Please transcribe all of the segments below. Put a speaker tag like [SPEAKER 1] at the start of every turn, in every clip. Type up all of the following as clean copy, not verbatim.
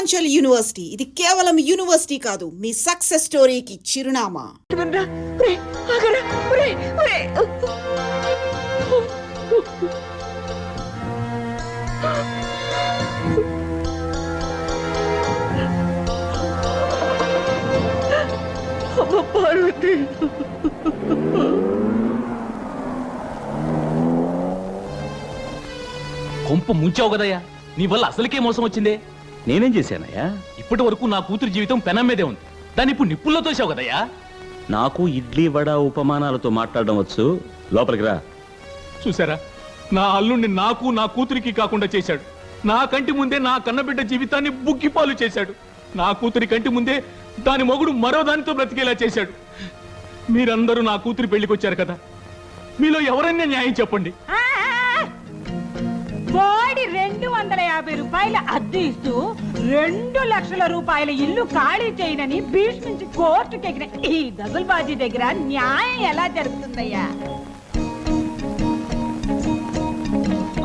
[SPEAKER 1] Purvanchal university ఇది కేవలం university కాదు, మీ సక్సెస్ స్టోరీకి చిరునామా.
[SPEAKER 2] పార్వతి,
[SPEAKER 3] కొంప ముంచావు కదయ్యా, నీ వల్ల అసలుకే మోసం వచ్చిందే.
[SPEAKER 4] నేనేం చేశానయ్యా?
[SPEAKER 3] ఇప్పటి వరకు నా కూతురు జీవితం పెనం మీదే ఉంది, దాన్ని ఇప్పుడు నిప్పుల్లో తోసావు కదయ్యా.
[SPEAKER 4] నాకు ఇడ్లీ వడ ఉపమానాలతో మాట్లాడడం వచ్చు, లోపలికి రా.
[SPEAKER 3] చూసారా, నా అల్లుణ్ణి నాకు నా కూతురికి కాకుండా చేశాడు. నా కంటి ముందే నా కన్నబిడ్డ జీవితాన్ని బుగ్గిపాలు చేశాడు. నా కూతురి కంటి ముందే దాని మొగుడు మరో దానితో బ్రతికేలా చేశాడు. మీరందరూ నా కూతురి పెళ్లికి వచ్చారు కదా, మీలో ఎవరైనా న్యాయం చెప్పండి.
[SPEAKER 2] వాడి 250 రూపాయల అద్దె ఇస్తూ 2 లక్షల రూపాయల ఇల్లు ఖాళీ చేయనని భీష్మించి కోర్టుకి ఎగిన ఈ దగుల్బాజీ దగ్గర న్యాయం ఎలా జరుగుతుందయ్యా?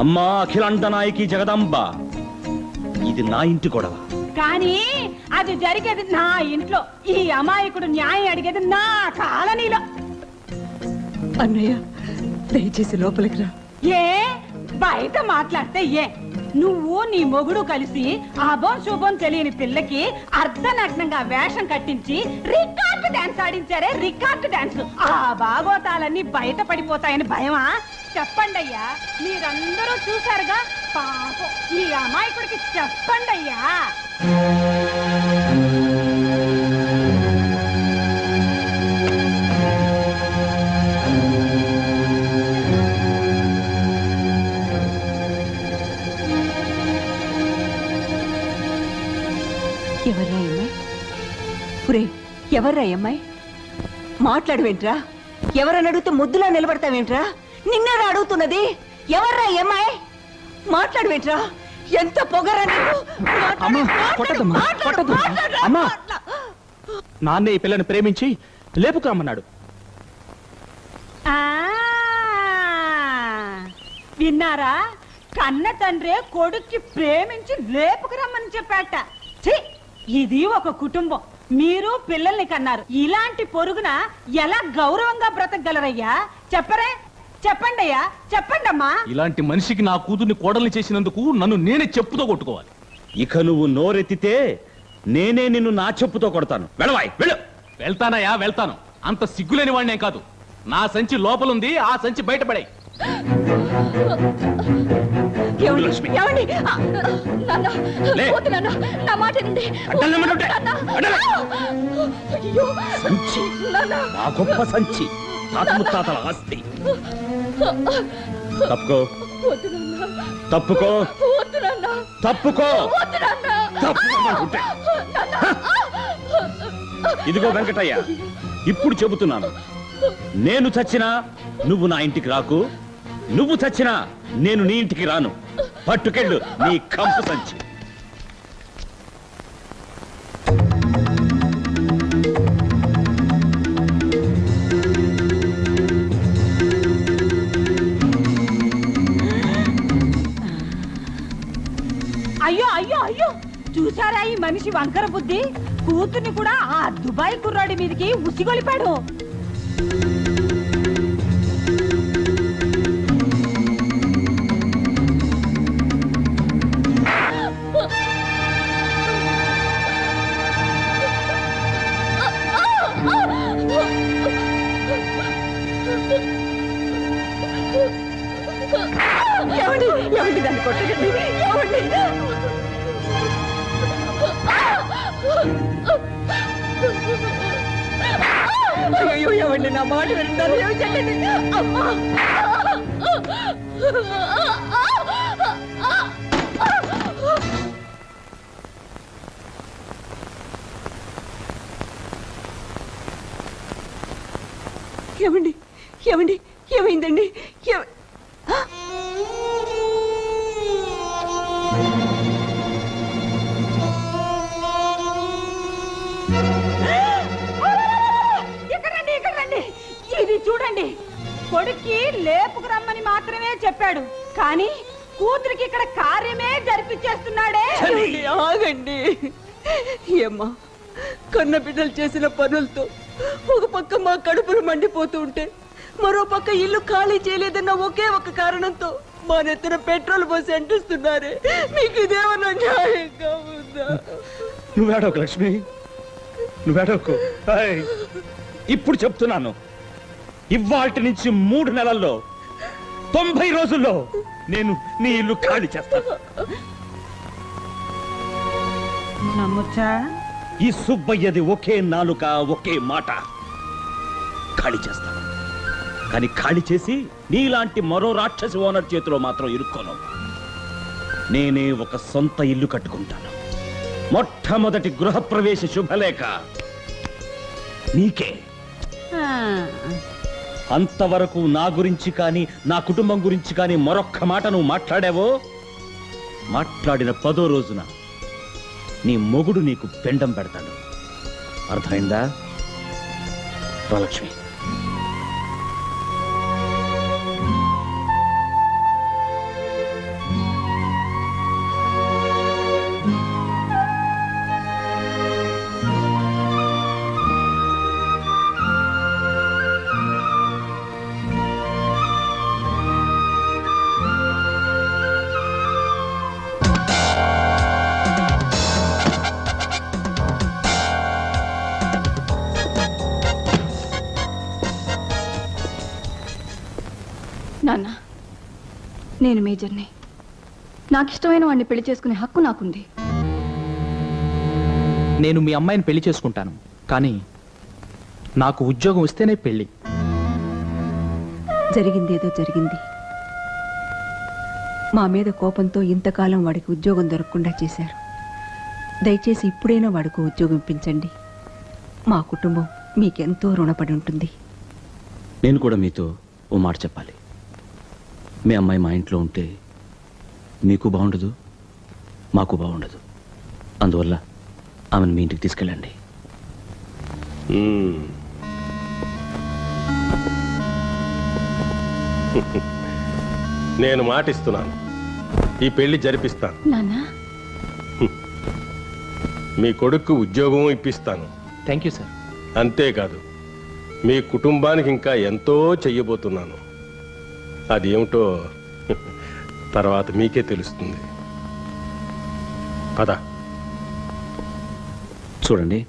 [SPEAKER 4] అమ్మా అఖిలాండ నాయకి జగదాంబ, ఇది నా ఇంటి గొడవ.
[SPEAKER 2] కానీ అది జరిగేది నా ఇంట్లో. ఈ అమాయకుడు న్యాయం అడిగేది నా కాలనీలో.
[SPEAKER 5] అన్నయ్య, దయచేసి లోపలికి రా.
[SPEAKER 2] ఏ బయట మాట్లాడితే ఏ? నువ్వు నీ మొగుడు కలిసి అభం శుభం తెలియని పిల్లకి అర్ధనగ్నంగా వేషం కట్టించి రికార్డు డాన్స్ ఆడించారే, రికార్డు డాన్స్. ఆ భాగవతాలన్నీ బయట పడిపోతాయని భయమా? చెప్పండి అయ్యా, మీరందరూ చూశారుగా. పాపం ఈ అమాయకుడికి చెప్పండి అయ్యా.
[SPEAKER 5] ఎవర్రా అమ్మాయి? పురే, ఎవర్రా అమ్మాయి? మాట్లాడవేంట్రా? ఎవరని అడిగితే ముద్దులా నిలబడతావేంట్రా? నిన్నేరా అడుగుతున్నది. ఎవర్రా అమ్మాయి? మాట్లాడవేంట్రా? ఎంత పొగరా నీకు?
[SPEAKER 3] నాన్నే ఈ పిల్లని ప్రేమించి లేపుకురమ్మన్నాడు.
[SPEAKER 2] ఆ విన్నారా? కన్న తండ్రే కొడుక్కి ప్రేమించి లేపుకురమ్మని చెప్పాట. ఛీ, ఇది ఒక కుటుంబం. మీరు పిల్లల్ని కన్నారు. ఇలాంటి పొరుగున ఎలా గౌరవంగా బ్రతకగలరయ్యా? చెప్పరే, చెప్పండి అయ్యా, చెప్పండి అమ్మా.
[SPEAKER 3] ఇలాంటి మనిషికి నా కూతుర్ని కోడల్ని చేసినందుకు నన్ను నేనే చెప్పుతో కొట్టుకోవాలి.
[SPEAKER 4] ఇక నువ్వు నోరెత్తితే నేనే నిన్ను నా చెప్పుతో కొడతాను. వెళ్ళవాయ్, వెళ్ళు.
[SPEAKER 3] వెళ్తానయ్యా, వెళ్తాను. అంత సిగ్గులేని వాడినే కాదు. నా సంచి లోపలుంది, ఆ సంచి బయటపడే.
[SPEAKER 4] సంచి నా గొప్ప సంచి, తాత ముత్తాతల ఆస్తి. తప్పుకో, తప్పుకో, తప్పుకో, తప్పుకోమంటుంటే. ఇదిగో వెంకటయ్య, ఇప్పుడు చెబుతున్నాను, నేను చచ్చినా నువ్వు నా ఇంటికి రాకు, నువ్వు చచ్చినా నేను నీ ఇంటికి రాను. పట్టుకెళ్ళు నీ కంపు సంచి.
[SPEAKER 2] అయ్యో అయ్యో అయ్యో, చూసారా ఈ మనిషి వంకర బుద్ధి? కూతుర్ని కూడా ఆ దుబాయ్ కుర్రాడి మీదకి ఉసిగొలిపాడు.
[SPEAKER 5] ఏమండి దాన్ని కొట్టకండి, ఏమండి? అయ్యో, ఏమండి నా మాట వింటారు? ఏమి చెయ్యండి అమ్మా. ఏమండి, ఏమండి, ఏమైందండి? ఇది చూడండి, కొడుక్కి లేపుకు రమ్మని మాత్రమే చెప్పాడు, కానీ
[SPEAKER 2] కూతురికి ఇక్కడ కార్యమే జరిపించేస్తున్నాడే.
[SPEAKER 5] ఏమండి, ఆగండి. ఏమ్మా, కన్న బిడ్డలు చేసిన పనులతో ఒక పక్క మా కడుపులు మండిపోతూ ఉంటే మరో పక్క ఇల్లు ఖాళీ చేయలేదన్న ఒకే ఒక కారణంతో మా నెత్తిన పెట్రోల్ పోసి అంటిస్తున్నారే. మీకు ఇదేమన్నా న్యాయంగా ఉందా?
[SPEAKER 4] నువ్వేడోకు లక్ష్మి, నువ్వేడోకు. ఇప్పుడు చెప్తున్నాను, ఇవాల్టి నుంచి 3 నెలల్లో 90 రోజుల్లో నేను నీ ఇల్లు ఖాళీ చేస్తాను.
[SPEAKER 2] నమ్మొచ్చా?
[SPEAKER 4] ఈ సుబ్బయ్యది ఒకే నాలుక, ఒకే మాట. ఖాళీ చేస్తాను, కానీ ఖాళీ చేసి నీలాంటి మరో రాక్షసి ఓనర్ చేతిలో మాత్రం ఇరుక్కోను. నేనే ఒక సొంత ఇల్లు కట్టుకుంటాను. మొట్టమొదటి గృహప్రవేశ శుభలేఖ నీకే. అంతవరకు నా గురించి కానీ నా కుటుంబం గురించి కానీ మరొక్క మాట నువ్వు మాట్లాడావో, మాట్లాడిన 10వ రోజున నీ మొగుడు నీకు పెండం పెడతాడు. అర్థమైందా? వరలక్ష్మి,
[SPEAKER 6] నాన్న, నేను మేజర్ని. నాకు ఇష్టమైన వాడిని పెళ్లి చేసుకునే హక్కు నాకుంది.
[SPEAKER 7] నేను మీ అమ్మాయిని పెళ్లి చేసుకుంటాను, కానీ నాకు ఉద్యోగం వస్తేనే పెళ్లి.
[SPEAKER 8] జరిగిందేదో జరిగింది. మా మీద కోపంతో ఇంతకాలం వాడికి ఉద్యోగం దొరకకుండా చేశారు. దయచేసి ఇప్పుడైనా వాడికి ఉద్యోగం ఇప్పించండి. మా కుటుంబం మీకెంతో రుణపడి ఉంటుంది.
[SPEAKER 4] నేను కూడా మీతో ఓ మాట చెప్పాలి. మీ అమ్మాయి మా ఇంట్లో ఉంటే మీకు బాగుండదు, మాకు బాగుండదు. అందువల్ల ఆమెను మీ ఇంటికి తీసుకెళ్ళండి.
[SPEAKER 9] నేను మాటిస్తున్నాను, ఈ పెళ్లి జరిపిస్తాను.
[SPEAKER 6] నాన్న,
[SPEAKER 9] మీ కొడుకు ఉద్యోగం ఇప్పిస్తాను.
[SPEAKER 7] Thank you sir.
[SPEAKER 9] అంతేకాదు, మీ కుటుంబానికి ఇంకా ఎంతో చెయ్యబోతున్నాను. అదేమిటో తర్వాత మీకే తెలుస్తుంది. పద.
[SPEAKER 4] చూడండి,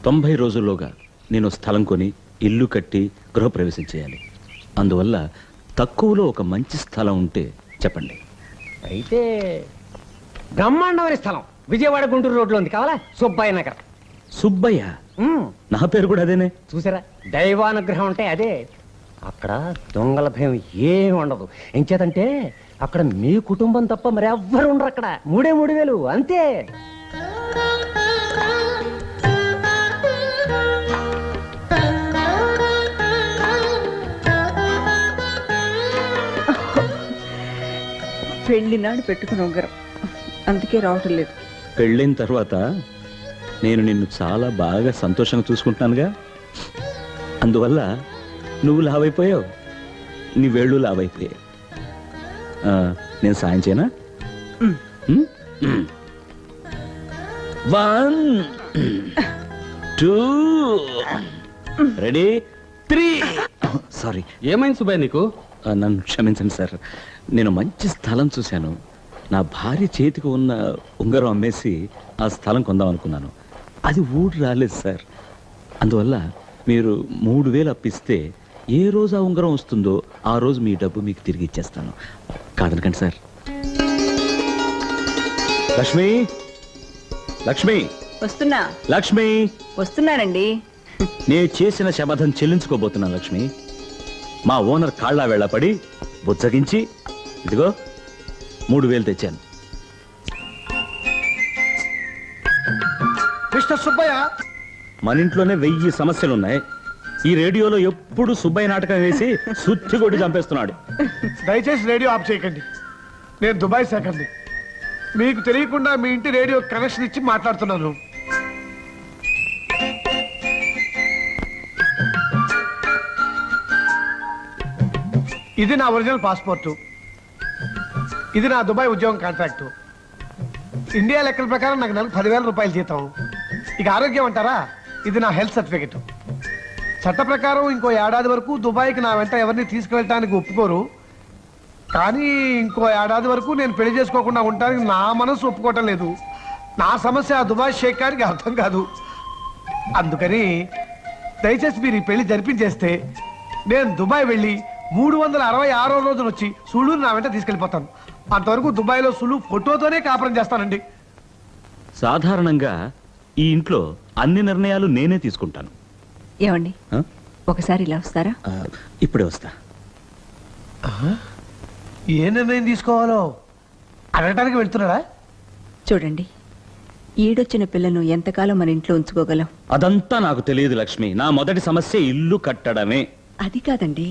[SPEAKER 4] 90 రోజుల్లోగా నేను స్థలం కొని ఇల్లు కట్టి గృహప్రవేశం చేయాలి. అందువల్ల తక్కువలో ఒక మంచి స్థలం ఉంటే చెప్పండి.
[SPEAKER 10] అయితే బ్రహ్మాండమైన స్థలం విజయవాడ గుంటూరు రోడ్లో ఉంది, కావాలా? సుబ్బయ్య నగర్.
[SPEAKER 4] సుబ్బయ్య? నా పేరు కూడా అదేనే.
[SPEAKER 10] చూసారా, దైవానుగ్రహం అంటే అదే. అక్కడ దొంగల భయం ఏమి ఉండదు. ఎంచేతంటే అక్కడ మీ కుటుంబం తప్ప మరి ఎవ్వరు ఉండరు. అక్కడ 3,000 అంతే.
[SPEAKER 8] పెళ్లి నాడు పెట్టుకుని ఉంగరం, అందుకే రావటం లేదు.
[SPEAKER 4] పెళ్ళైన తర్వాత నేను నిన్ను చాలా బాగా సంతోషంగా చూసుకుంటున్నానుగా. అందువల్ల నువ్వు లావైపోయావు, నీ వేళ్ళు లావైపోయావు. నేను సాయం చేయనా? 1 2 రెడీ 3. సారీ.
[SPEAKER 7] ఏమైంది సుబ్బయ్య నీకు?
[SPEAKER 4] నన్ను క్షమించండి సార్. నేను మంచి స్థలం చూశాను. నా భార్య చేతికి ఉన్న ఉంగరం అమ్మేసి ఆ స్థలం కొందాం అనుకున్నాను. అది ఊరు రాలేదు సార్. అందువల్ల మీరు 3,000 అప్పిస్తే ఏ రోజు ఆ ఉంగరం వస్తుందో ఆ రోజు మీ డబ్బు మీకు తిరిగి ఇచ్చేస్తాను. కాదనకండి సార్. లక్ష్మి, లక్ష్మి,
[SPEAKER 8] వస్తున్నా.
[SPEAKER 4] లక్ష్మి,
[SPEAKER 8] వస్తున్నానండి.
[SPEAKER 4] నేను చేసిన శపథం చెల్లించుకోబోతున్నాను లక్ష్మి. మా ఓనర్ కాళ్ళ వెళ్ళపడి బుజ్జగించి ఇదిగో 3,000 తెచ్చాను.
[SPEAKER 10] మిస్టర్ సుబ్బయ్య,
[SPEAKER 4] మన ఇంట్లోనే 1000 సమస్యలున్నాయి. ఈ రేడియోలో ఎప్పుడు సుబ్బయ్య నాటకం వేసి సుత్తి కొట్టి చంపేస్తున్నాడు.
[SPEAKER 11] దయచేసి రేడియో ఆఫ్ చేయకండి. నేను దుబాయ్ శాఖని. మీకు తెలియకుండా మీ ఇంటి రేడియో కనెక్షన్ ఇచ్చి మాట్లాడుతున్నాను. ఇది నా ఒరిజినల్ పాస్పోర్టు. ఇది నా దుబాయ్ ఉద్యోగం కాంట్రాక్టు. ఇండియా లెక్కల ప్రకారం నాకు నెలకు 10,000 రూపాయలు జీతం. ఇక ఆరోగ్యం అంటారా, ఇది నా హెల్త్ సర్టిఫికెట్. చట్ట ప్రకారం ఇంకో ఏడాది వరకు దుబాయ్కి నా వెంట ఎవరిని తీసుకువెళ్ళటానికి ఒప్పుకోరు. కానీ ఇంకో ఏడాది వరకు నేను పెళ్లి చేసుకోకుండా ఉండటానికి నా మనసు ఒప్పుకోవటం లేదు. నా సమస్య ఆ దుబాయ్ షేక్ గారికి అర్థం కాదు. అందుకని దయచేసి మీరు ఈ పెళ్లి జరిపించేస్తే నేను దుబాయ్ వెళ్ళి 366వ రోజున వచ్చి సులువుని నా వెంట తీసుకెళ్ళిపోతాను. అంతవరకు దుబాయ్లో సులు ఫోటోతోనే కాపురం చేస్తానండి.
[SPEAKER 4] సాధారణంగా ఈ ఇంట్లో అన్ని నిర్ణయాలు నేనే తీసుకుంటాను.
[SPEAKER 8] ఏమండి, ఒకసారి ఇలా వస్తారా?
[SPEAKER 4] ఇప్పుడే వస్తా.
[SPEAKER 11] ఏ నిర్ణయం తీసుకోవాలో అడగటానికి వెళ్తున్నారా?
[SPEAKER 8] చూడండి, ఈడొచ్చిన పిల్లను ఎంతకాలం మన ఇంట్లో ఉంచుకోగలం?
[SPEAKER 4] అదంతా నాకు తెలియదు లక్ష్మి. నా మొదటి సమస్య ఇల్లు కట్టడమే.
[SPEAKER 8] అది కాదండి,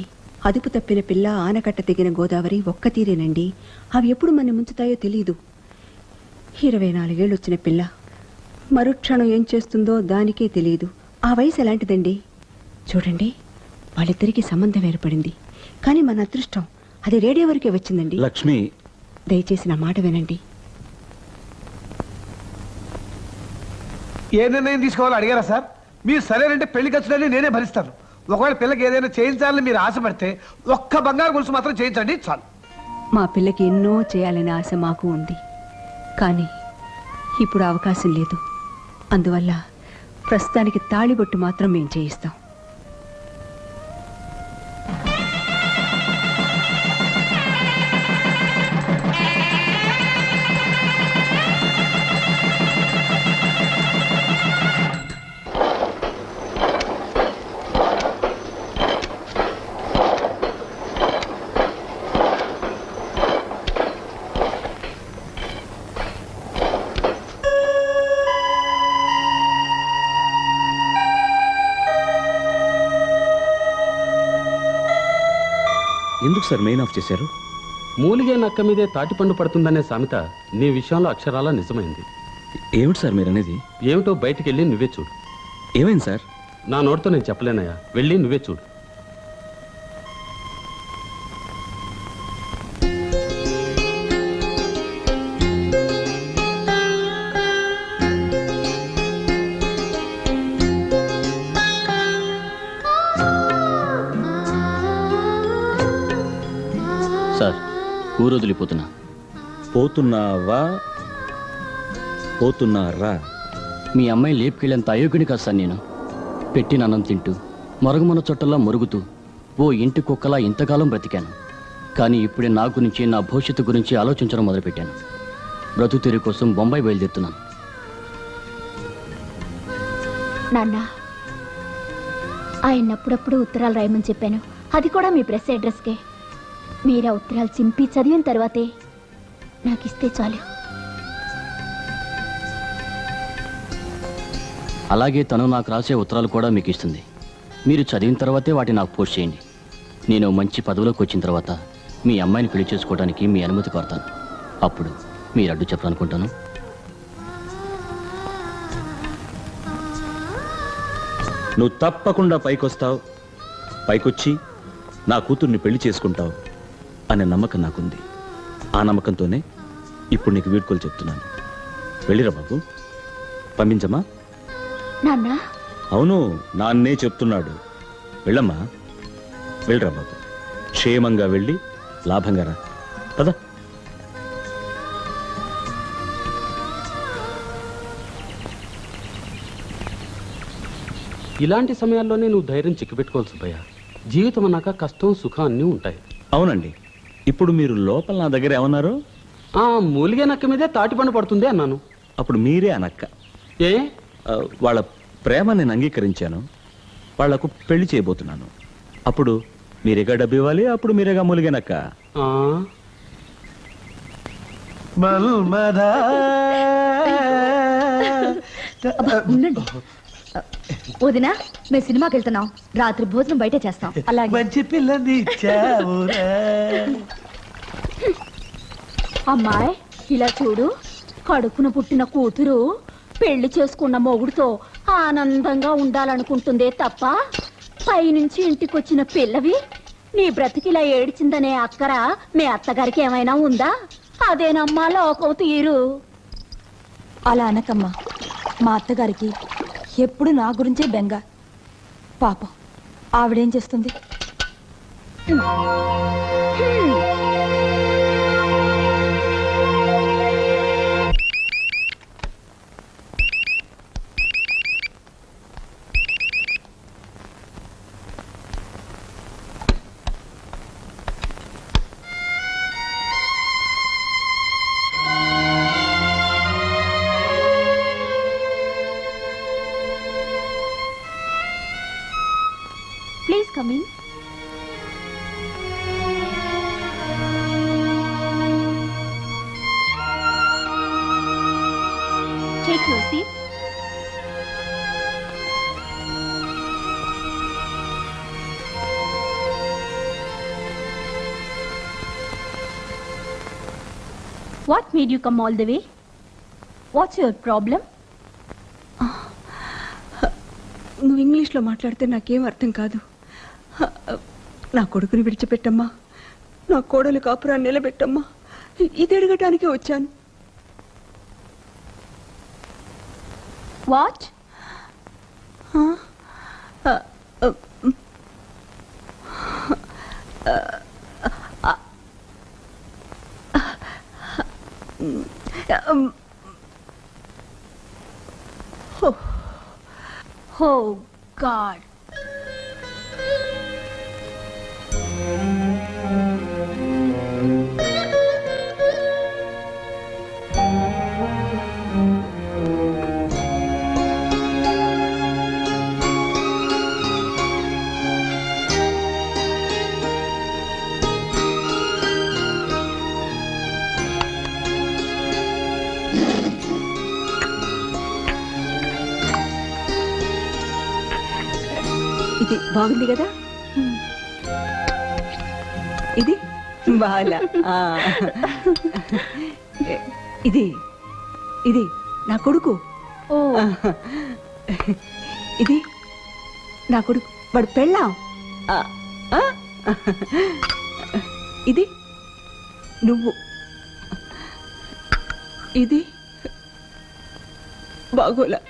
[SPEAKER 8] అదుపు తప్పిన పిల్ల, ఆనకట్ట తెగిన గోదావరి ఒక్క తీరేనండి. అవి ఎప్పుడు మన ముంచుతాయో తెలియదు. 24 ఏళ్ళు వచ్చిన పిల్ల మరుక్షణం ఏం చేస్తుందో దానికే తెలియదు. ఆ వయసు ఎలాంటిదండి? చూడండి, వాళ్ళిద్దరికీ సంబంధం ఏర్పడింది. కానీ మన అదృష్టం అది రేడియో వరకే వచ్చిందండి.
[SPEAKER 4] లక్ష్మి,
[SPEAKER 8] దయచేసి నా మాట వినండి.
[SPEAKER 11] ఏ నిర్ణయం తీసుకోవాలో అడిగారా సార్? మీరు సరేనంటే పెళ్లి ఖర్చులన్నీ నేనే భరిస్తాను. ఒకవేళ పిల్లకి ఏదైనా చేయించాలని మీరు ఆశపడితే ఒక్క బంగారు గొలుసు మాత్రం చేయించండి చాలు.
[SPEAKER 8] మా పిల్లకి ఎన్నో చేయాలనే ఆశ మాకు ఉంది. కానీ ఇప్పుడు అవకాశం లేదు. అందువల్ల ప్రస్తుతానికి తాళిబొట్టు మాత్రం మేము చేయిస్తాం.
[SPEAKER 4] ఎందుకు సార్ మెయిన్ ఆఫ్ చేశారు?
[SPEAKER 12] మూలిగే నక్క మీదే తాటిపండు పడుతుందనే సామెత నీ విషయంలో అక్షరాలా నిజమైంది.
[SPEAKER 4] ఏమిటి సార్ మీరు అనేది?
[SPEAKER 12] ఏమిటో బయటికి వెళ్ళి నువ్వే చూడు.
[SPEAKER 4] ఏమైంది సార్?
[SPEAKER 12] నా నోటితో నేను చెప్పలేనయ్యా, వెళ్ళి నువ్వే చూడు.
[SPEAKER 7] సార్, ఊరు వదిలిపోతున్నా.
[SPEAKER 4] పోతున్నావా పోతున్నారా?
[SPEAKER 7] మీ అమ్మాయి లేపుకెళ్ళేంత అయోగ్యుని కాదు సార్ నేను. పెట్టిన అన్నం తింటూ మరుగుమన చుట్టల్లా మరుగుతూ ఓ ఇంటి కుక్కలా ఇంతకాలం బ్రతికాను. కానీ ఇప్పుడే నా గురించి, నా భవిష్యత్తు గురించి ఆలోచించడం మొదలుపెట్టాను. బ్రతుకు తెరి కోసం బొంబాయి బయలుదేరుతున్నాను.
[SPEAKER 13] నాన్న, ఆయన అప్పుడప్పుడు ఉత్తరాలు రాయమని చెప్పాను. అది కూడా మీ ప్రెస్ అడ్రస్కే. మీరా ఉత్తరాలు చింపి చదివిన తర్వాతే నాకు ఇస్తే చాలు.
[SPEAKER 7] అలాగే తను నాకు రాసే ఉత్తరాలు కూడా మీకు ఇస్తుంది. మీరు చదివిన తర్వాతే వాటిని నాకు పోస్ట్ చేయండి. నేను మంచి పదవిలోకి వచ్చిన తర్వాత మీ అమ్మాయిని పెళ్లి చేసుకోవడానికి మీ అనుమతి కోరతాను. అప్పుడు మీరు అడ్డు చెప్పాలనుకుంటాను.
[SPEAKER 4] నువ్వు తప్పకుండా పైకొస్తావు, పైకొచ్చి నా కూతుర్ని పెళ్లి చేసుకుంటావు అనే నమ్మకం నాకుంది. ఆ నమ్మకంతోనే ఇప్పుడు నీకు వీడ్కోలు చెప్తున్నాను. వెళ్ళిరా బాబు. పంపించమ్మా.
[SPEAKER 13] నాన్న,
[SPEAKER 4] అవును, నాన్నే చెప్తున్నాడు. వెళ్ళమ్మా, వెళ్ళిరా బాబు. క్షేమంగా వెళ్ళి లాభంగా రా. పద.
[SPEAKER 12] ఇలాంటి సమయాల్లోనే నువ్వు ధైర్యం చిక్కిపెట్టుకోవాలి సుబ్బయ్య. జీవితం అన్నాక కష్టం, సుఖం అన్నీ ఉంటాయి.
[SPEAKER 4] అవునండి. ఇప్పుడు మీరు లోపల నా దగ్గర ఏమన్నారు?
[SPEAKER 12] మూలిగే నక్క మీదే తాటిపండు పడుతుంది అన్నాను.
[SPEAKER 4] అప్పుడు మీరే అనక్క.
[SPEAKER 12] ఏ?
[SPEAKER 4] వాళ్ళ ప్రేమ నేను అంగీకరించాను. వాళ్లకు పెళ్లి చేయబోతున్నాను. అప్పుడు మీరేగా డబ్బు ఇవ్వాలి, అప్పుడు మీరేగా మూలిగేనక్క.
[SPEAKER 13] ఉండండి వదినా, మేము సినిమాకి వెళ్తున్నాం. రాత్రి భోజనం బయట చేస్తాం. అలాగే.
[SPEAKER 11] మంచి పిల్లని
[SPEAKER 13] అమ్మాయి, ఇలా చూడు. కడుపున పుట్టిన కూతురు పెళ్లి చేసుకున్న మొగుడుతో ఆనందంగా ఉండాలనుకుంటుందే తప్ప పైనుంచి ఇంటికొచ్చిన పిల్లవి నీ బ్రతికిలా ఏడ్చిందనే అక్కర మీ అత్తగారికి ఏమైనా ఉందా? అదేనమ్మా లోకం తీరు.
[SPEAKER 6] అలా అనకమ్మా. మా అత్తగారికి ఎప్పుడు నా గురించే బెంగ. పాపం ఆవిడేం చేస్తుంది?
[SPEAKER 13] Please come in. Take your seat. What made you come all the way? What's your problem?
[SPEAKER 8] నువ్వు ఇంగ్లీష్లో మాట్లాడితే నాకేం అర్థం కాదు. నా కొడుకుని విడిచిపెట్టమ్మా, నా కోడలు కాపురాన్ని నిలబెట్టమ్మా. ఇది అడగటానికే వచ్చాను.
[SPEAKER 13] What? Oh God.
[SPEAKER 8] ఇది బాగుంది కదా? ఇది బాలా. ఇది ఇది నా కొడుకు. ఇది నా కొడుకు, వాడు పెళ్ళాం. ఇది నువ్వు. ఇది బాగోలా.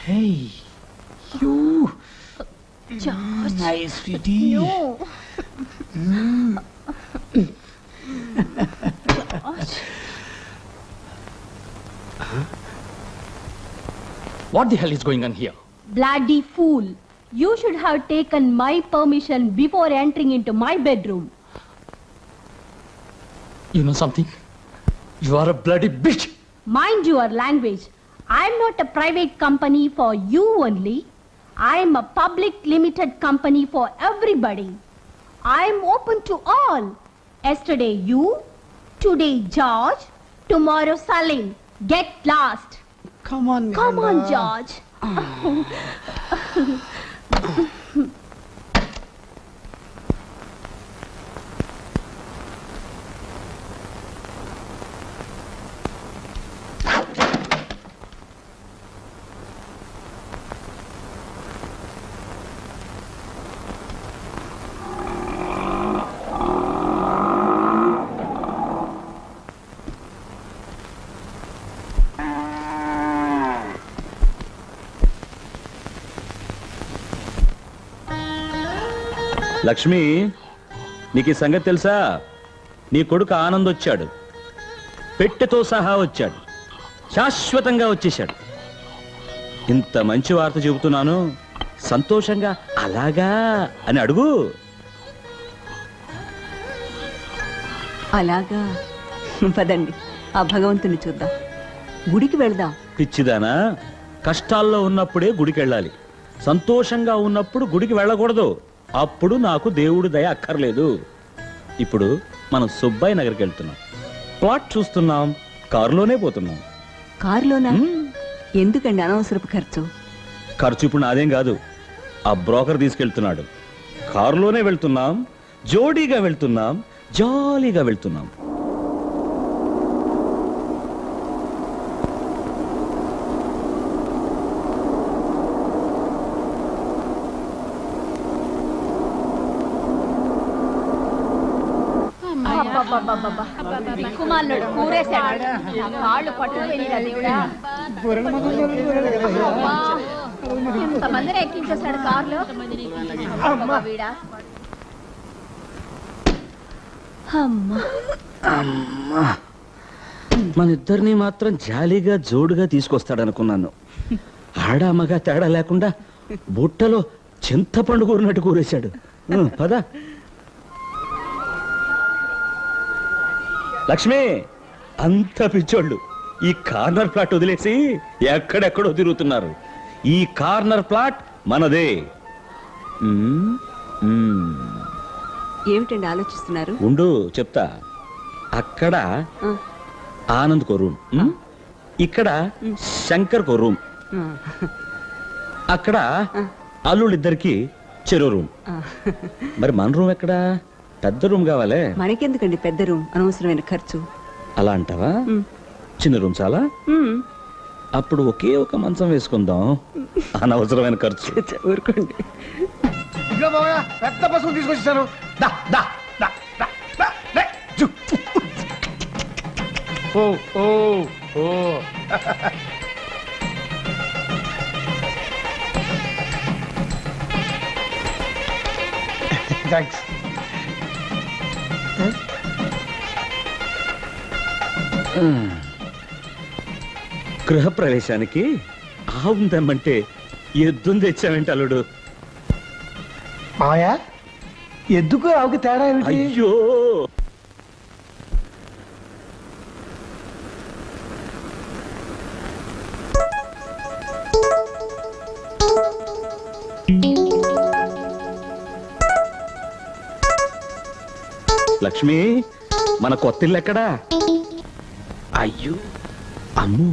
[SPEAKER 10] Hey, you.
[SPEAKER 13] George.
[SPEAKER 10] Nice, sweetie.
[SPEAKER 13] No. George.
[SPEAKER 3] What the hell is going on here?
[SPEAKER 13] Bloody fool. You should have taken my permission before entering into my bedroom.
[SPEAKER 3] You know something? You are a bloody bitch.
[SPEAKER 13] Mind your language. I'm not a private company for you only. I'm a public limited company for everybody. I'm open to all. Yesterday you, today George, tomorrow Salim. Get lost.
[SPEAKER 10] Come on,
[SPEAKER 13] Come on, George.
[SPEAKER 4] Lakshmi, నీకు ఈ సంగతి తెలుసా? నీ కొడుకు ఆనంద్ వచ్చాడు. పెట్టెతో సహా వచ్చాడు. శాశ్వతంగా వచ్చేశాడు. ఇంత మంచి వార్త చెబుతున్నాను. సంతోషంగా అలాగా అని అడుగు.
[SPEAKER 8] అలాగా పదండి ఆ భగవంతుని చూద్దాం, గుడికి వెళదాం.
[SPEAKER 4] పిచ్చిదానా, కష్టాల్లో ఉన్నప్పుడే గుడికి వెళ్ళాలి, సంతోషంగా ఉన్నప్పుడు గుడికి వెళ్ళకూడదు. అప్పుడు నాకు దేవుడి దయ అక్కర్లేదు. ఇప్పుడు మనం సుబ్బయ్య నగర్కి వెళ్తున్నాం, ప్లాట్ చూస్తున్నాం, కారులోనే పోతున్నాం.
[SPEAKER 8] కారులోనా? ఎందుకండి అనవసరపు ఖర్చు?
[SPEAKER 4] ఖర్చు ఇప్పుడు నాదేం కాదు, ఆ బ్రోకర్ తీసుకెళ్తున్నాడు. కారులోనే వెళ్తున్నాం, జోడీగా వెళ్తున్నాం, జాలీగా వెళ్తున్నాం.
[SPEAKER 13] కుమారుడు కూరేశాడు, కాళ్ళు పట్టుకుపోయినా దేవుడా. ఇంతమందిని ఎక్కించేశాడు కారులో. వీడా
[SPEAKER 4] అమ్మా, మన ఇద్దరిని మాత్రం జాలీగా జోడుగా తీసుకొస్తాడనుకున్నాను. ఆడామగా తేడా లేకుండా బుట్టలో చింతపండు కూరినట్టు కూరేశాడు. పద లక్ష్మి, అంత పిచ్చోళ్ళు ఈ కార్నర్ ప్లాట్ వదిలేసి ఎక్కడెక్కడో తిరుగుతున్నారు. ఈ కార్నర్ ప్లాట్ మనదే.
[SPEAKER 8] ఏమిటండి ఆలోచిస్తున్నారు?
[SPEAKER 4] ఉండు చెప్తా. అక్కడ ఆనంద్ కో రూమ్, ఇక్కడ శంకర్ కో రూమ్, అక్కడ అల్లుళ్ళిద్దరికి చెరో రూమ్. మరి మన రూమ్ ఎక్కడా? పెద్ద రూమ్ కావాలే.
[SPEAKER 8] మనకెందుకండి పెద్ద రూమ్, అనవసరమైన ఖర్చు.
[SPEAKER 4] అలా అంటావా? చిన్న రూమ్ చాలా. అప్పుడు ఒకే ఒక మంచం వేసుకుందాం, అనవసరమైన ఖర్చు.
[SPEAKER 8] ఊరుకోండి.
[SPEAKER 11] ఇదిగో మామయ్య, పెద్ద పసుపు తీసుకొచ్చాను. దా దా దా దా దా దా జు. ఓ ఓ ఓ థ్యాంక్స్.
[SPEAKER 4] గృహప్రవేశానికి ఆవును తెమ్మంటే ఎద్దును తెచ్చావేంటి అల్లుడు?
[SPEAKER 11] మాయా, ఎద్దుకు ఆవుకి తేడా ఏమిటి?
[SPEAKER 4] అయ్యో, లక్ష్మి, మన కొత్త ఇల్లు ఎక్కడా? అయ్యో అమ్ము,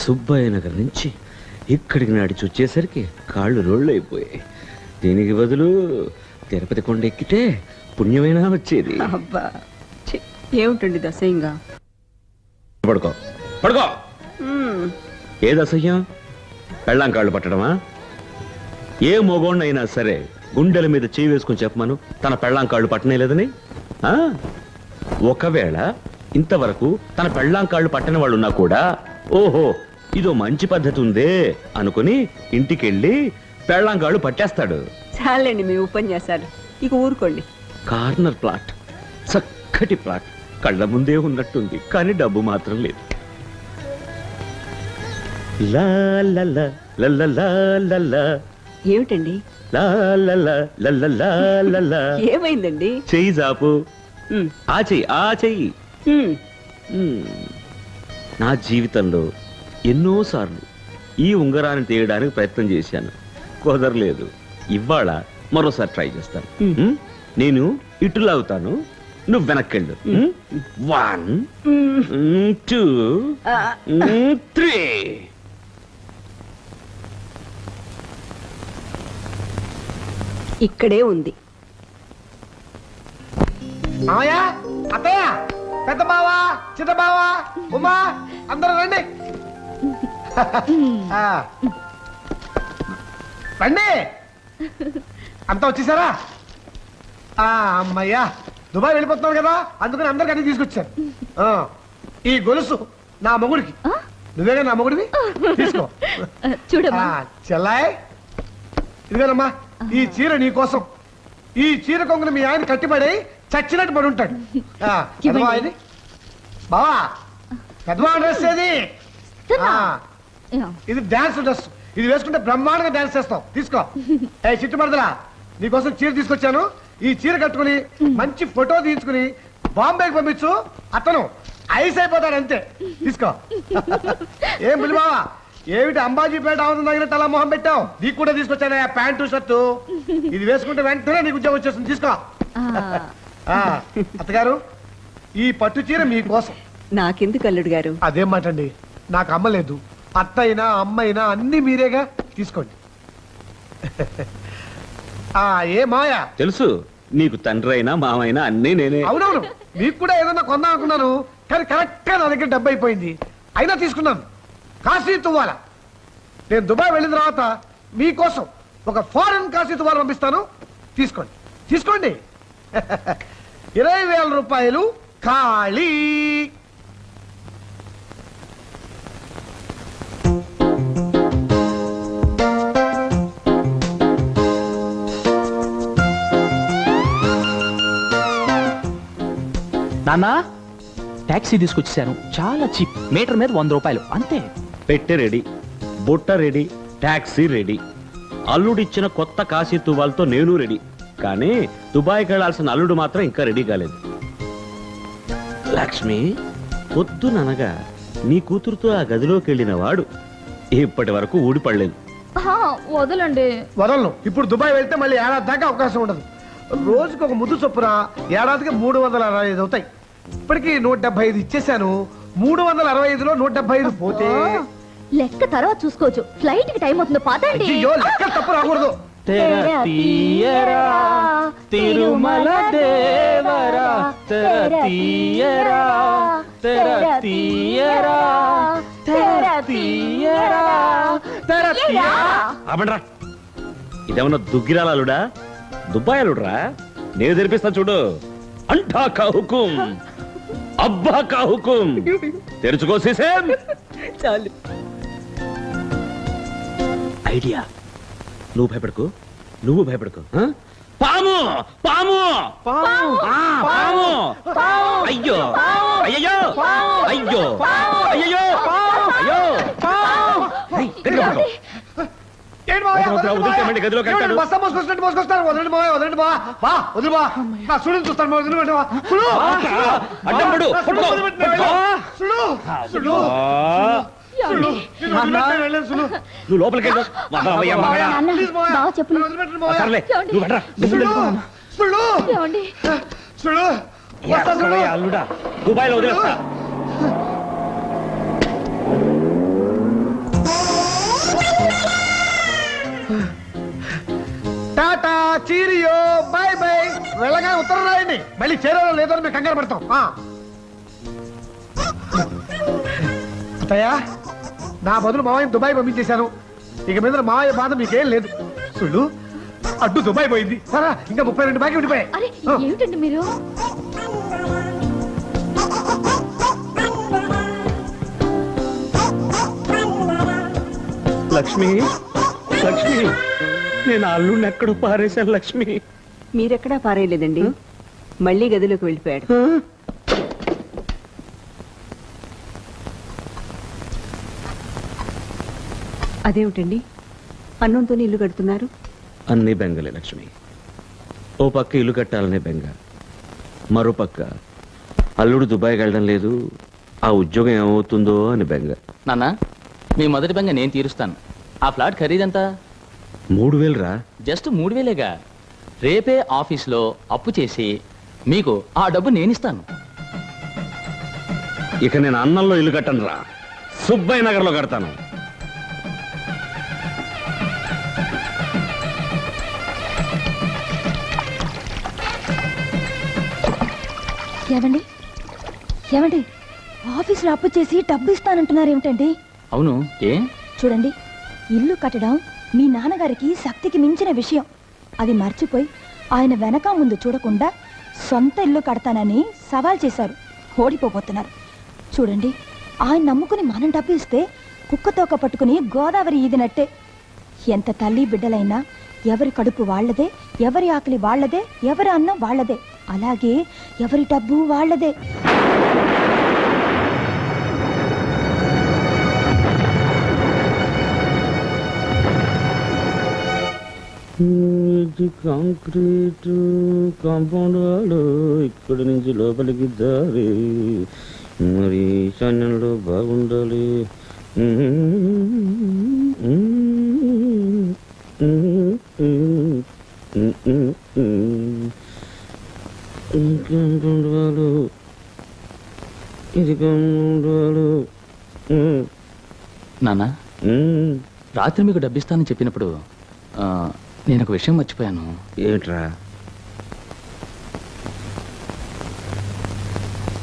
[SPEAKER 4] సుబ్బయ్య నగర్ నుంచి ఇక్కడికి నడిచి వచ్చేసరికి కాళ్ళు రోళ్ళు అయిపోయాయి. దీనికి బదులు తిరుపతి కొండ ఎక్కితే పుణ్యమైనా వచ్చేది.
[SPEAKER 8] అబ్బా, ఏమిటండి దశయంగా?
[SPEAKER 4] పడుకో పడుకో. ఏది అసహ్యం? పెళ్ళాం కాళ్ళు పట్టడమా? ఏ మగోణ్ణైనా సరే గుండెల మీద చేయి వేసుకుని చెప్పమను, తన పెళ్ళాం కాళ్ళు పట్టనే లేదని. ఒకవేళ ఇంతవరకు తన పెళ్ళాం కాళ్ళు పట్టని వాళ్ళు ఉన్నా కూడా, ఓహో ఇదో మంచి పద్ధతి ఉందే అనుకుని ఇంటికెళ్ళి పెళ్ళాం కాళ్ళు పట్టేస్తాడు.
[SPEAKER 8] చాలండి మీ ఉపన్యాసాలు, ఇక ఊరుకోండి.
[SPEAKER 4] కార్నర్ ప్లాట్, చక్కటి ప్లాట్, కళ్ళ ముందే ఉన్నట్టుంది, కానీ డబ్బు మాత్రం లేదు. లా లా లా లా లా లా లా.
[SPEAKER 8] ఏమిటండి?
[SPEAKER 4] లా లా లా లా లా లా లా.
[SPEAKER 8] ఏమైందండి?
[SPEAKER 4] చెయ్యి జాపు. ఆ చెయ్యి, ఆ చెయ్యి. నా జీవితంలో ఎన్నోసార్లు ఈ ఉంగరాన్ని తీయడానికి ప్రయత్నం చేశాను, కుదరలేదు. ఇవాళ మరోసారి ట్రై చేస్తాను. నేను ఇటు లాగుతాను, నువ్వు వెనక్కెళ్ళు. 1 2 3.
[SPEAKER 8] ఇక్కడే ఉంది.
[SPEAKER 11] మామయ్య, అత్తయ్య, పెద్ద బావా, చిన్న బావా, ఉమా, అందరూ రండి. రండి, అంతా వచ్చేసారా? అమ్మయ్యా, దుబాయ్ వెళ్ళిపోతున్నావు కదా, అందుకని అందరికి అన్ని తీసుకొచ్చారు. ఈ గొలుసు నా మొగుడికి, నువ్వేగా నా మొగుడివి, తీసుకో.
[SPEAKER 6] చూడమ్మా.
[SPEAKER 11] చెల్లాయ్, ఇదిగోనమ్మా, ఈ చీర నీ కోసం. ఈ చీర కొంగులు మీ ఆయన కట్టిపడి చచ్చినట్టు పడి ఉంటాడు. బావా, పెద్దవా డ్రెస్ ఏది? ఇది డాన్స్ డ్రెస్. ఇది వేసుకుంటే బ్రహ్మాండంగా డాన్స్ చేస్తాం. తీసుకో. ఏ చిట్టు మరదలా, నీకోసం చీర తీసుకొచ్చాను. ఈ చీర కట్టుకుని మంచి ఫోటో తీయించుకుని బాంబేకి పంపించు. అతను ఐస్ అయిపోతాడు అంతే. తీసుకో. ఏం బులిబావా, ఏమిటి అంబాజీపేట అవుతుంది దగ్గర తల మొహం పెట్టావు? నీకు కూడా తీసుకొచ్చాను ప్యాంటు షర్టు. ఇది వేసుకుంటే వెంటనే నీకు ఉద్యోగం వచ్చేస్తుంది. తీసుకో. అత్తగారు, ఈ పట్టు చీర మీకోసం.
[SPEAKER 8] నాకెందుకు అల్లుడు గారు?
[SPEAKER 11] అదేం మాట అండి, నాకు అమ్మలేదు. అత్త అయినా అమ్మైనా అన్ని మీరేగా. తీసుకోండి. ఏ మాయా,
[SPEAKER 4] తెలుసు నీకు తండ్రి అయినా మామైనా అన్నీ నేనే.
[SPEAKER 11] అవునవును, మీకు కూడా ఏదన్నా కొందాం అనుకున్నాను, కానీ కరెక్ట్ గా నా దగ్గర డబ్బు అయిపోయింది. అయినా తీసుకున్నాను. కాశీ తువ్వాల. నేను దుబాయ్ వెళ్ళిన తర్వాత మీకోసం ఒక ఫారెన్ కాశీ తువ్వాల పంపిస్తాను. తీసుకోండి. తీసుకోండి. 20,000 రూపాయలు ఖాళీ.
[SPEAKER 14] నాన్నా, టాక్సీ తీసుకొచ్చేసాను. చాలా చీప్. మీటర్ మీద 100 రూపాయలు అంతే.
[SPEAKER 4] పెట్టె రెడీ, బుట్ట రెడీ, టాక్సీ రెడీ. అల్లుడిచ్చిన కొత్త కాశీ తువ్వాలతో నేను రెడీ. కానీ దుబాయ్కి వెళ్లాల్సిన అల్లుడు మాత్రం ఇంకా రెడీ కాలేదు. లక్ష్మి, పొద్దుననగా నీ కూతురుతో ఆ గదిలోకి వెళ్ళిన వాడు ఇప్పటి వరకు ఊడిపడలేదు.
[SPEAKER 6] వదలండి.
[SPEAKER 11] వదలను. ఇప్పుడు దుబాయ్ వెళ్తే మళ్ళీ ఏడాది దాకా అవకాశం ఉండదు. రోజుకు ఒక ముద్దు చొప్పున ఏడాదికి 365 అవుతాయి. ఇప్పటికి 175 ఇచ్చేసాను. 365లో 175 పోతే
[SPEAKER 13] లెక్క తర్వాత చూసుకోవచ్చు. ఫ్లైట్ కి టైం అవుతుంది. పదండి.
[SPEAKER 11] అయ్యో, లెక్క తప్పు రాకూడదు.
[SPEAKER 14] తిరుమల దేవరా, తీయరా, తీయరా, తీయరా.
[SPEAKER 4] అవండ్రా, ఇదేమన్నా దుగ్గిరాల అల్లుడా, దుబాయ్ అల్లుడురా? నేను తెరిపిస్తాను చూడు. అంటా కా హుకుం, అబ్బా కా హుకుం. తెరుచుకో సీసేం.
[SPEAKER 5] చాలు.
[SPEAKER 4] ఐడియా. నువ్వు భయపడకు, నువ్వు భయపడకు. పాము, పాము, పాము. అయ్యో, అయ్యో, అయ్యో, అయ్యో, అయ్యో. గదిలో కట్టాడు.
[SPEAKER 11] బస్తా మోసుకొచ్చినట్టు మోసుకొస్తారు. వదలండి బాయ్, వదలండి బా. బా వదిలి బా. నా సుడుని చూస్తాను. వదిలిపెట్టి బా. సుడు.
[SPEAKER 4] అడ్డం పడు.
[SPEAKER 11] సుడు. సుడు. సుడు.
[SPEAKER 4] నువ్వు లోపలికి వెళ్ళు. సర్లే, నువ్వు వెళ్ళరా.
[SPEAKER 11] సుడు. సుడు.
[SPEAKER 4] అల్లుడా, దుబాయ్లో వదిలేస్తా.
[SPEAKER 11] Tata, cheerio, by by. వెళ్ళగా ఉత్తరం రాయండి. మళ్ళీ చేరో లేదో అని మేము కంగారు పడతాం. అత్తయ్య, నా బదులు మావయ్య దుబాయ్ పంపించేశాను. ఇక మీద మావయ్య బాధ మీకేం లేదు. సుళ్ళు, అడ్డు దుబాయ్ పోయింది. సరే, ఇంకా 32 బాకీ ఉండిపోయాయి.
[SPEAKER 6] ఏమిటండి మీరు?
[SPEAKER 4] లక్ష్మి, లక్ష్మి, నేను అల్లుడిని ఎక్కడో పారేశాను. లక్ష్మి,
[SPEAKER 8] మీరెక్కడా పారేయలేదండి. మళ్ళీ గదిలోకి వెళ్ళిపోయాడు. అదేమిటండి, అన్నంతోనే ఇల్లు కడుతున్నారు?
[SPEAKER 4] అన్ని బెంగలే లక్ష్మి. ఓ పక్క ఇల్లు కట్టాలనే బెంగ, మరో పక్క అల్లుడు దుబాయ్కి వెళ్ళడం లేదు, ఆ ఉద్యోగం ఏమవుతుందో అని బెంగ.
[SPEAKER 14] నాన్న, మీ మొదటి బెంగ నేను తీరుస్తాను. ఆ ఫ్లాట్ ఖరీదంతా?
[SPEAKER 4] 3,000 రా.
[SPEAKER 14] జస్ట్ 3,000గా? రేపే ఆఫీస్లో అప్పు చేసి మీకు ఆ డబ్బు నేనిస్తాను.
[SPEAKER 4] ఇక నేను అన్నంలో ఇల్లు కట్టను రా, సుబ్బయ్య నగర్లో కడతాను.
[SPEAKER 13] ఏమండి, ఏమండి, ఆఫీసులో అప్పు చేసి డబ్బు ఇస్తానంటున్నారు ఏమిటండి?
[SPEAKER 14] అవును, ఏ?
[SPEAKER 13] చూడండి, ఇల్లు కట్టడం మీ నాన్నగారికి శక్తికి మించిన విషయం. అది మర్చిపోయి ఆయన వెనక ముందు చూడకుండా సొంత ఇల్లు కడతానని సవాల్ చేశారు. ఓడిపోబోతున్నారు. చూడండి, ఆయన నమ్ముకుని మనం డబ్బు ఇస్తే కుక్కతోక పట్టుకుని గోదావరి ఈదినట్టే. ఎంత తల్లి బిడ్డలైనా ఎవరి కడుపు వాళ్లదే, ఎవరి ఆకలి వాళ్లదే, ఎవరి అన్నం వాళ్లదే. అలాగే ఎవరి డబ్బు వాళ్లదే.
[SPEAKER 12] ఇది కాంక్రీట్ కాంపౌండ్ వాడు ఇక్కడి నుంచి లోపలికి దారి మరి ఈశాన్యంలో బాగుండాలి. కాంపౌండ్ వాడు ఇది కాంపౌండ్ వాడు.
[SPEAKER 14] నాన్న రాత్రి మీకు డబ్బిస్తానని చెప్పినప్పుడు నేను ఒక విషయం మర్చిపోయాను.
[SPEAKER 4] ఏమిట్రా?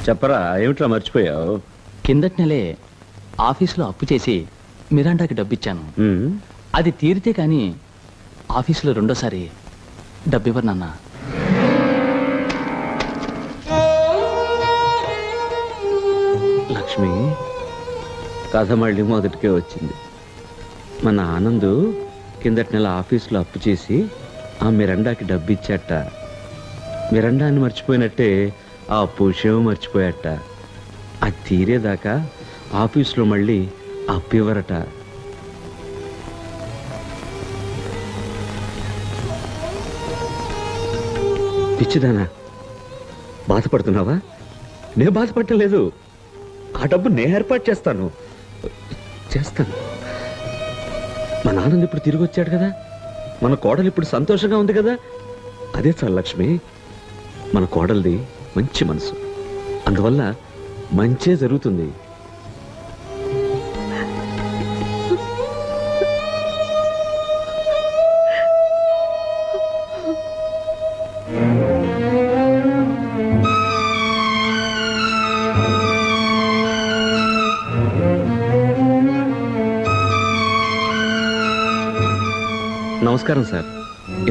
[SPEAKER 4] చెప్పరా, ఏమిట్రా మర్చిపోయావు?
[SPEAKER 14] కిందటి నెలే ఆఫీసులో అప్పు చేసి మిరాండాకి డబ్బిచ్చాను. అది తీరితే కానీ ఆఫీసులో రెండోసారి డబ్బివ్వరు నాన్న.
[SPEAKER 4] లక్ష్మి, కథ మళ్ళీ మొదటికే వచ్చింది. మన ఆనందు కిందటి నెల ఆఫీసులో అప్పు చేసి ఆ మిరండాకి డబ్బు ఇచ్చాట. మిరండాన్ని మర్చిపోయినట్టే ఆ అప్పు విషయం మర్చిపోయాట. అది తీరేదాకా ఆఫీసులో మళ్ళీ అప్పు ఇవ్వరట. పిచ్చిదానా, బాధపడుతున్నావా? నే బాధపడటం లేదు. ఆ డబ్బు నే ఏర్పాటు చేస్తాను. మా నాన్న ఇప్పుడు తిరిగి వచ్చాడు కదా, మన కోడలు ఇప్పుడు సంతోషంగా ఉంది కదా, అదే చాలు లక్ష్మి. మన కోడలిది మంచి మనసు, అందువల్ల మంచే జరుగుతుంది. నమస్కారం సార్.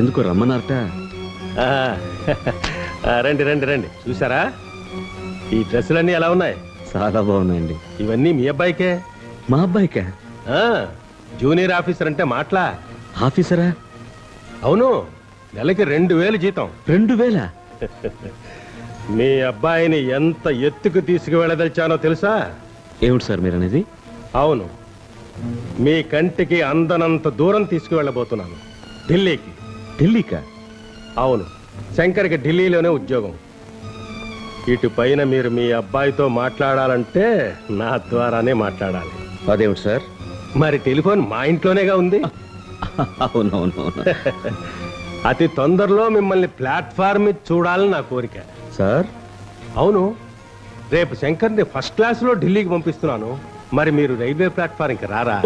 [SPEAKER 4] ఎందుకు రమ్మన్నారట?
[SPEAKER 9] రండి రండి రండి. చూసారా ఈ డ్రెస్సులన్నీ ఎలా ఉన్నాయి?
[SPEAKER 4] చాలా బాగున్నాయండి.
[SPEAKER 9] ఇవన్నీ మీ అబ్బాయికే.
[SPEAKER 4] మా అబ్బాయికా?
[SPEAKER 9] జూనియర్ ఆఫీసర్ అంటే మాటలా?
[SPEAKER 4] ఆఫీసరా?
[SPEAKER 9] అవును, నెలకి 2000 జీతం.
[SPEAKER 4] 2000?
[SPEAKER 9] మీ అబ్బాయిని ఎంత ఎత్తుకు తీసుకువెళ్ళదలిచానో తెలుసా?
[SPEAKER 4] ఏమిటి సార్ మీరు అనేది?
[SPEAKER 9] అవును, మీ కంటికి అందనంత దూరం తీసుకువెళ్ళబోతున్నాను. ఢిల్లీకి.
[SPEAKER 4] ఢిల్లీకా?
[SPEAKER 9] అవును, శంకర్కి ఢిల్లీలోనే ఉద్యోగం. ఇటు పైన మీరు మీ అబ్బాయితో మాట్లాడాలంటే నా ద్వారానే మాట్లాడాలి.
[SPEAKER 4] అదేమిటి సార్?
[SPEAKER 9] మరి టెలిఫోన్ మా ఇంట్లోనేగా ఉంది.
[SPEAKER 4] అవునవునవును.
[SPEAKER 9] అతి తొందరలో మిమ్మల్ని ప్లాట్ఫామ్ మీద చూడాలని నా కోరిక.
[SPEAKER 4] సార్?
[SPEAKER 9] అవును, రేపు శంకర్ని ఫస్ట్ క్లాస్లో ఢిల్లీకి పంపిస్తున్నాను. మరి మీరు రైల్వే ప్లాట్ఫారంకి రారా?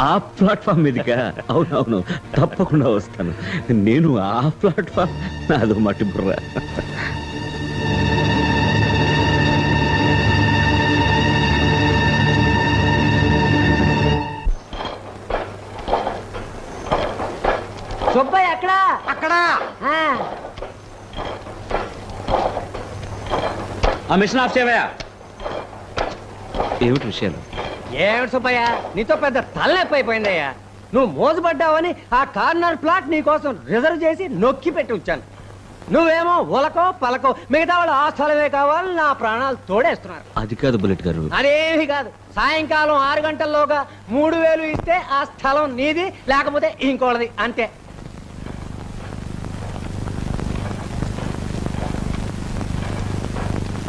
[SPEAKER 4] ఆ ప్లాట్ఫామ్ మీదికా? అవునవును, తప్పకుండా వస్తాను. నేను ఆ ప్లాట్ఫామ్ నాదో మట్టి బుర్ర.
[SPEAKER 10] సుబ్బయ్య ఎక్కడా?
[SPEAKER 11] అక్కడా.
[SPEAKER 4] ఆ మిషన్ ఆఫ్ చేయవయ్యా. ఏమిటి విషయాలు?
[SPEAKER 10] ఏమిటి సుబ్బయ్య, నీతో పెద్ద తలనొప్పి అయిపోయిందయ్యా. నువ్వు మోసపడ్డావని ఆ కార్నర్ ప్లాట్ నీకోసం రిజర్వ్ చేసి నొక్కి పెట్టి ఉంచాను. నువ్వేమో ఉలకో పలకో, మిగతా వాళ్ళు ఆ స్థలమే కావాలి నా ప్రాణాలు తోడేస్తున్నారు.
[SPEAKER 4] అది కాదు బుల్లెట్ గారు.
[SPEAKER 10] అదేమి కాదు. సాయంకాలం 6 గంటల్లోగా 3000 ఇస్తే ఆ స్థలం నీది, లేకపోతే ఇంకోళ్ళది, అంతే.